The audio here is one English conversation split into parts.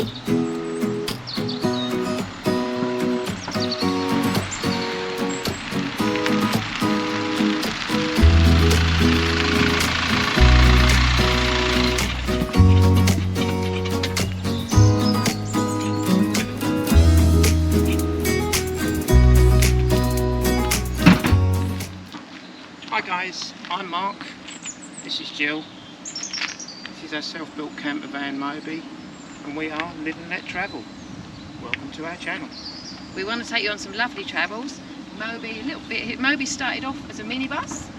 Hi guys, I'm Mark, this is Jill, this is our self-built camper van Moby, and we are Live and Let Travel. Welcome to our channel. We want to take you on some lovely travels. Moby started off as a minibus,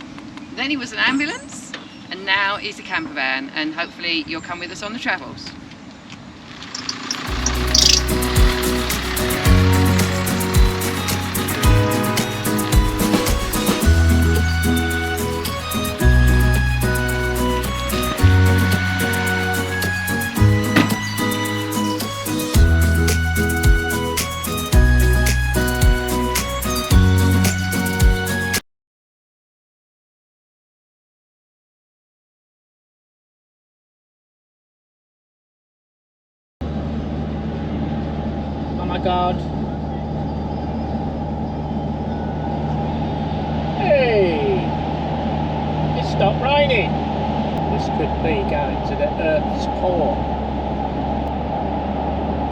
then he was an ambulance, and now he's a camper van, and hopefully you'll come with us on the travels. Oh my god. Hey! It stopped raining. This could be going to the Earth's core.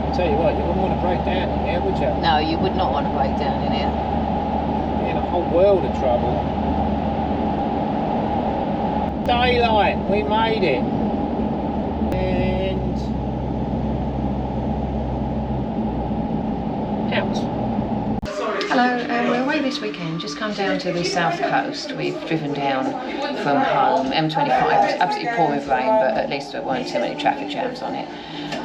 I'll tell you what, you wouldn't want to break down in here, would you? No, you would not want to break down in here. You're in a whole world of trouble. Daylight, we made it. And out. Hello, we're away this weekend, just come down to the south coast. We've driven down from home, M25, it's absolutely pouring with rain, but at least there weren't too many traffic jams on it.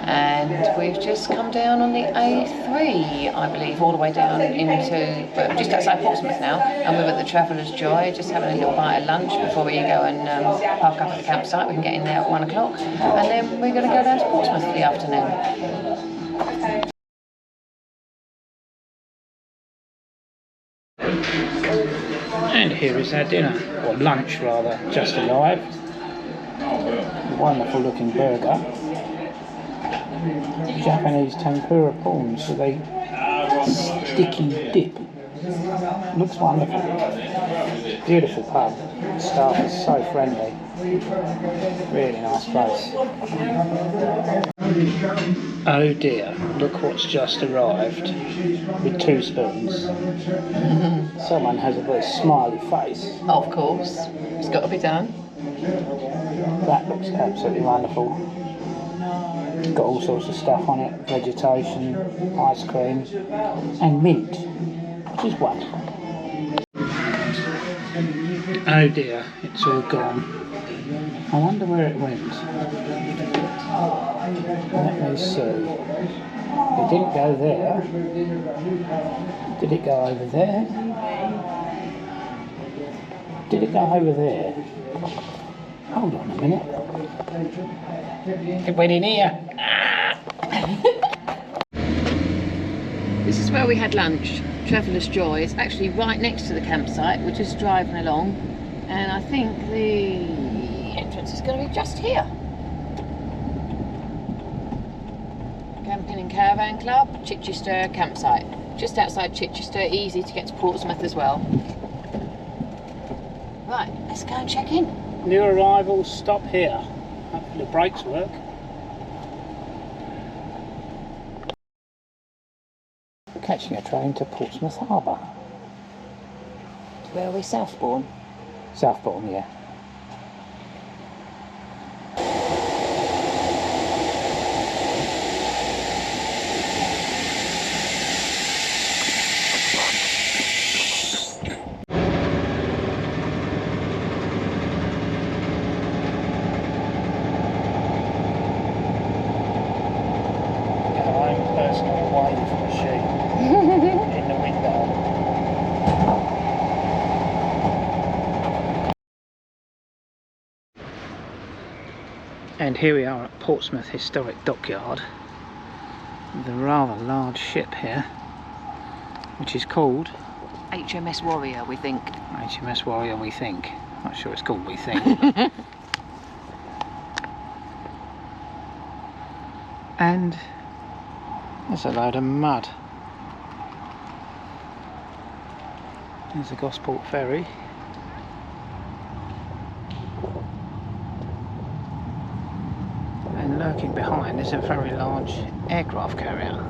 And we've just come down on the A3, I believe, all the way down into, well, just outside Portsmouth now, and we're at the Traveller's Joy, just having a little bite of lunch before we go and park up at the campsite. We can get in there at 1 o'clock, and then we're going to go down to Portsmouth for the afternoon. And here is our dinner, or lunch rather, just arrived. A wonderful looking burger. Japanese tempura prawns with a sticky dip. Looks wonderful. Beautiful pub. Staff is so friendly. Really nice place. Oh dear, look what's just arrived with 2 spoons. Someone has a very smiley face. Of course, it's got to be done. That looks absolutely wonderful. It's got all sorts of stuff on it, vegetation, ice cream and mint, which is wonderful. Oh dear, it's all gone. I wonder where it went. Let me see. It didn't go there. Did it go over there? Did it go over there? Hold on a minute. It went in here. This is where we had lunch, Traveller's Joy. It's actually right next to the campsite. We're just driving along, and I think the entrance is going to be just here. Camping and Caravan Club, Chichester campsite. Just outside Chichester, easy to get to Portsmouth as well. Right, let's go and check in. New arrivals, stop here. Hopefully the brakes work. We're catching a train to Portsmouth Harbour. Where are we, Southbourne? Southbourne, yeah. In the window. And here we are at Portsmouth Historic Dockyard with a rather large ship here, which is called HMS Warrior, we think. HMS Warrior, we think. Not sure it's called we think. And There's a load of mud. There's the Gosport ferry. And lurking behind is a very large aircraft carrier.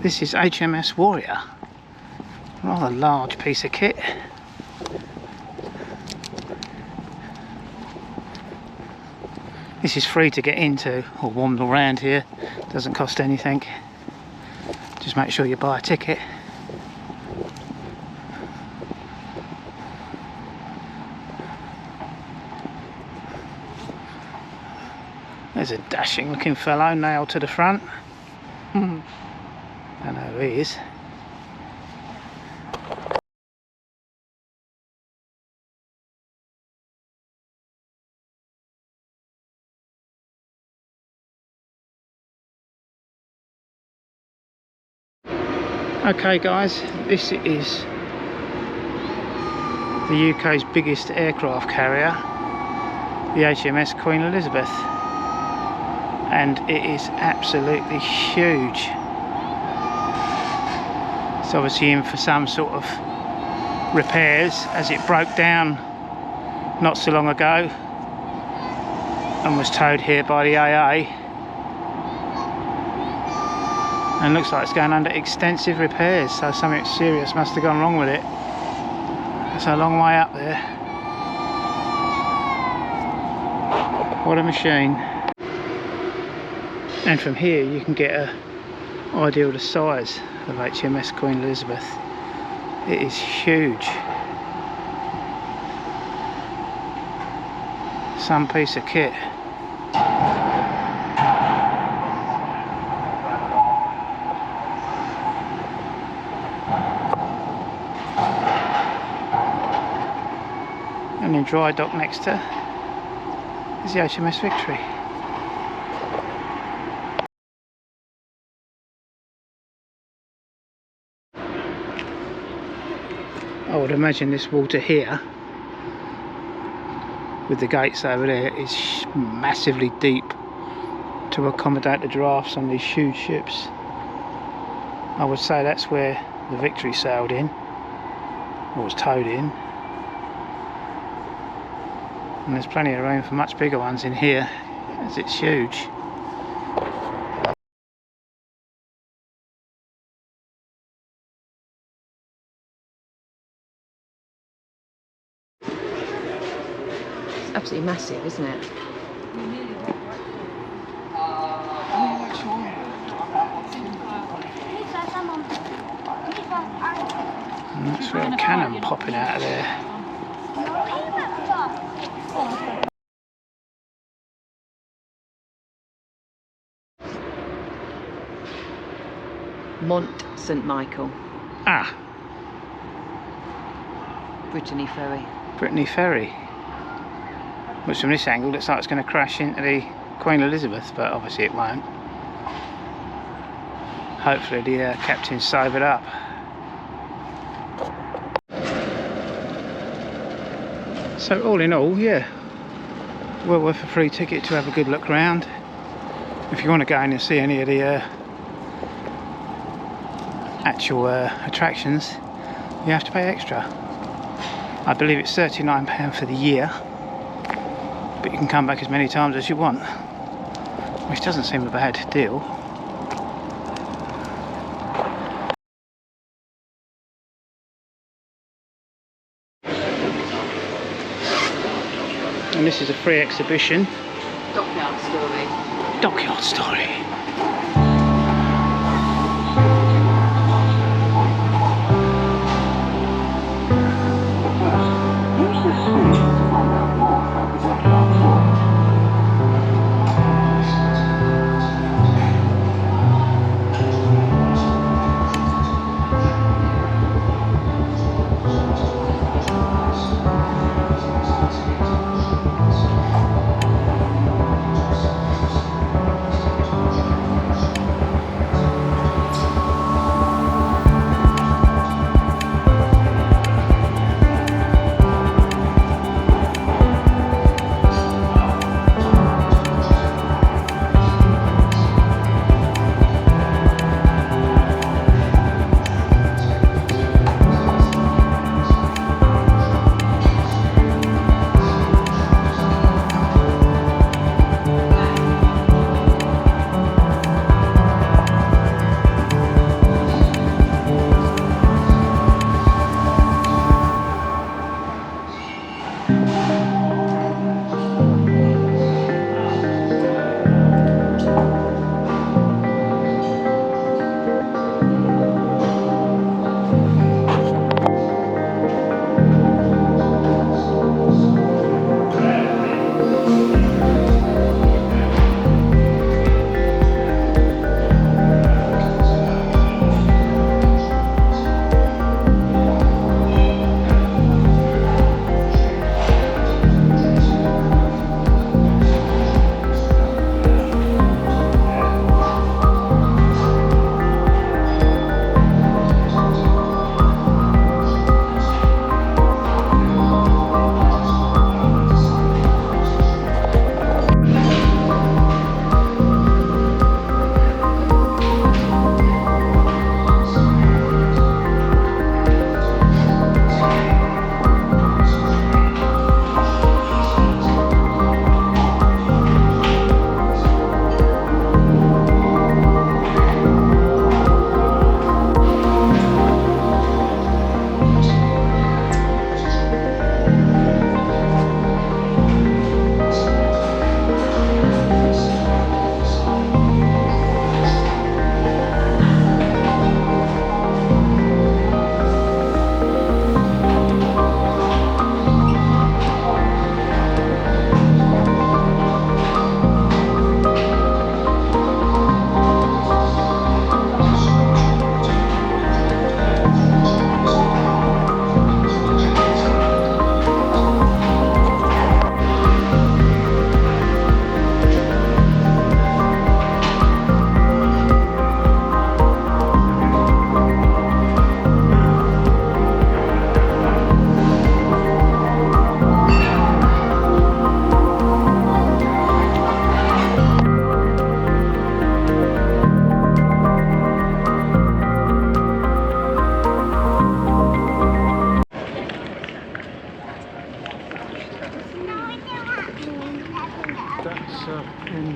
This is HMS Warrior. Rather large piece of kit. This is free to get into or wander around here. Doesn't cost anything. Just make sure you buy a ticket. There's a dashing looking fellow nailed to the front. I know who he is. Okay guys, this is the UK's biggest aircraft carrier, the HMS Queen Elizabeth, and it is absolutely huge. It's obviously in for some sort of repairs as it broke down not so long ago and was towed here by the AA. And looks like it's going under extensive repairs, so something serious must have gone wrong with it. It's a long way up there. What a machine. And from here you can get an idea of the size of HMS Queen Elizabeth. It is huge. Some piece of kit. And in dry dock next to is the HMS Victory. I would imagine this water here, with the gates over there, is massively deep to accommodate the drafts on these huge ships. I would say that's where the Victory sailed in, or was towed in. And there's plenty of room for much bigger ones in here, as it's huge. It's absolutely massive, isn't it? And that's where a cannon popping out of there. Mont St Michael. Ah, Brittany Ferry. Brittany Ferry. Which from this angle looks like it's going to crash into the Queen Elizabeth, but obviously it won't. Hopefully the captain's sobered up. So all in all, yeah, well worth a free ticket to have a good look round. If you want to go in and see any of the actual attractions, you have to pay extra. I believe it's £39 for the year, but you can come back as many times as you want, which doesn't seem a bad deal. And this is a free exhibition. Dockyard story. Dockyard story.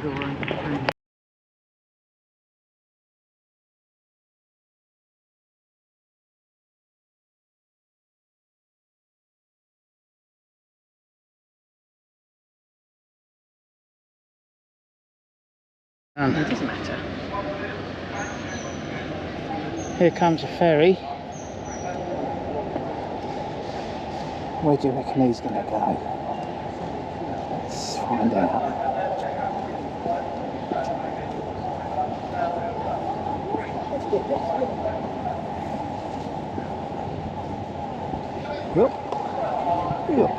single room. It doesn't matter. Here comes a ferry. Where do you reckon he's going to go? Let's find out. Yep. Yep.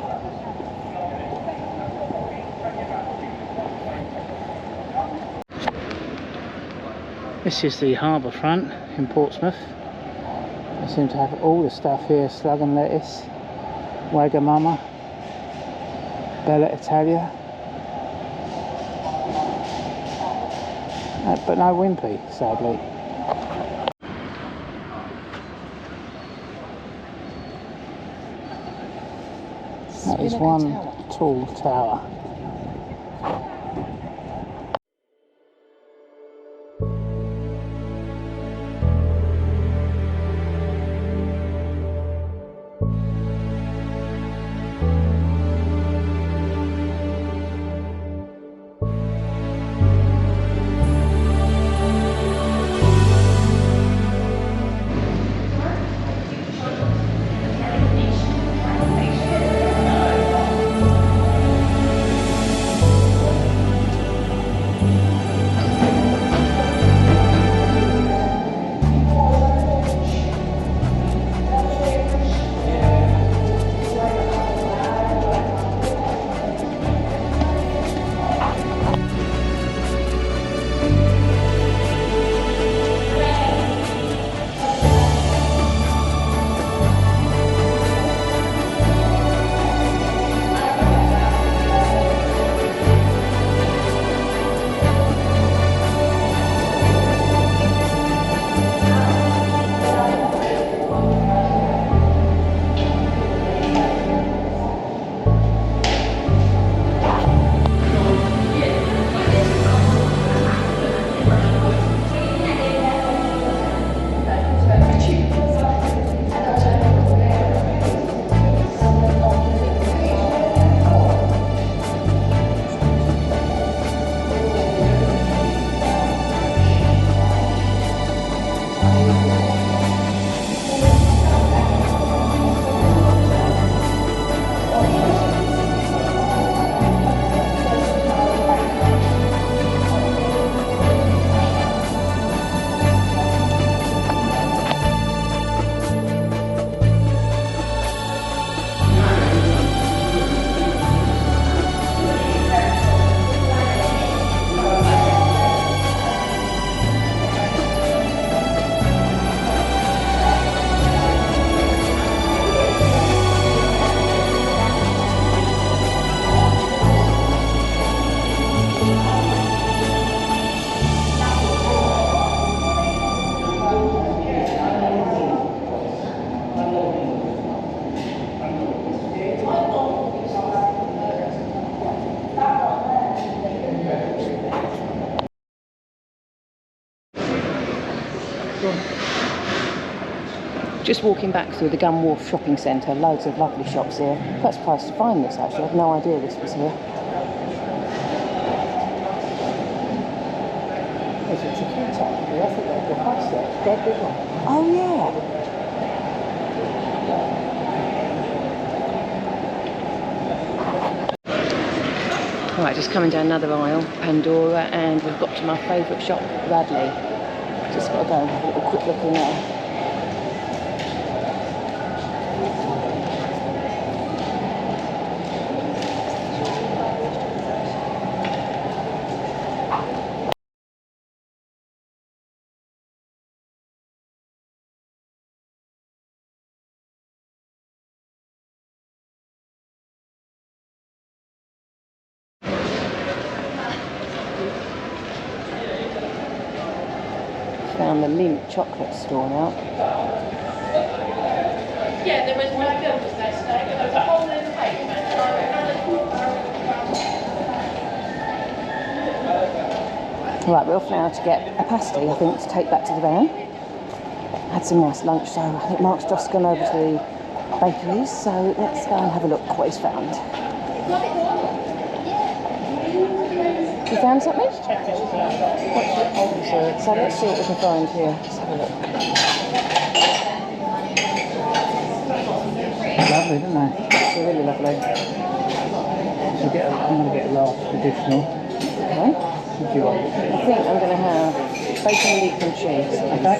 This is the harbour front in Portsmouth. They seem to have all the stuff here: slug and lettuce, Wagamama, Bella Italia, but no Wimpy, sadly. That is one tall tower. Just walking back through the Gun Wharf shopping centre, loads of lovely shops here. Quite surprised to find this actually, I had no idea this was here. There's a chicken tower here, I think they've got past there. Quite big one. Oh yeah! Alright, just coming down another aisle, Pandora, and we've got to my favourite shop, Radley. Just got to go and have a little quick look in there. Found the Lindt chocolate store now. Yeah, there was my girl was there today, but there was a hole in the pavement. Right, we're off now to get a pasty, I think, to take back to the van. Had some nice lunch, so I think Mark's just gone over to the bakeries, so let's go and have a look what he's found. You found something? So let's see what we can find here. Let's have a look. Lovely, isn't they? It's really lovely. So I'm going to get a large additional. Okay. What do you want? I think I'm going to have bacon, leek and cheese. Okay.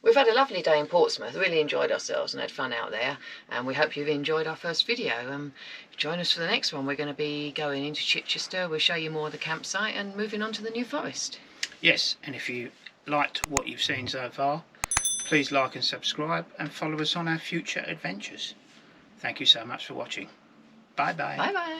We've had a lovely day in Portsmouth, really enjoyed ourselves and had fun out there, and we hope you've enjoyed our first video. Join us for the next one. We're going to be going into Chichester, we'll show you more of the campsite and moving on to the New Forest. Yes, and if you liked what you've seen so far, please like and subscribe and follow us on our future adventures. Thank you so much for watching. Bye bye. Bye bye.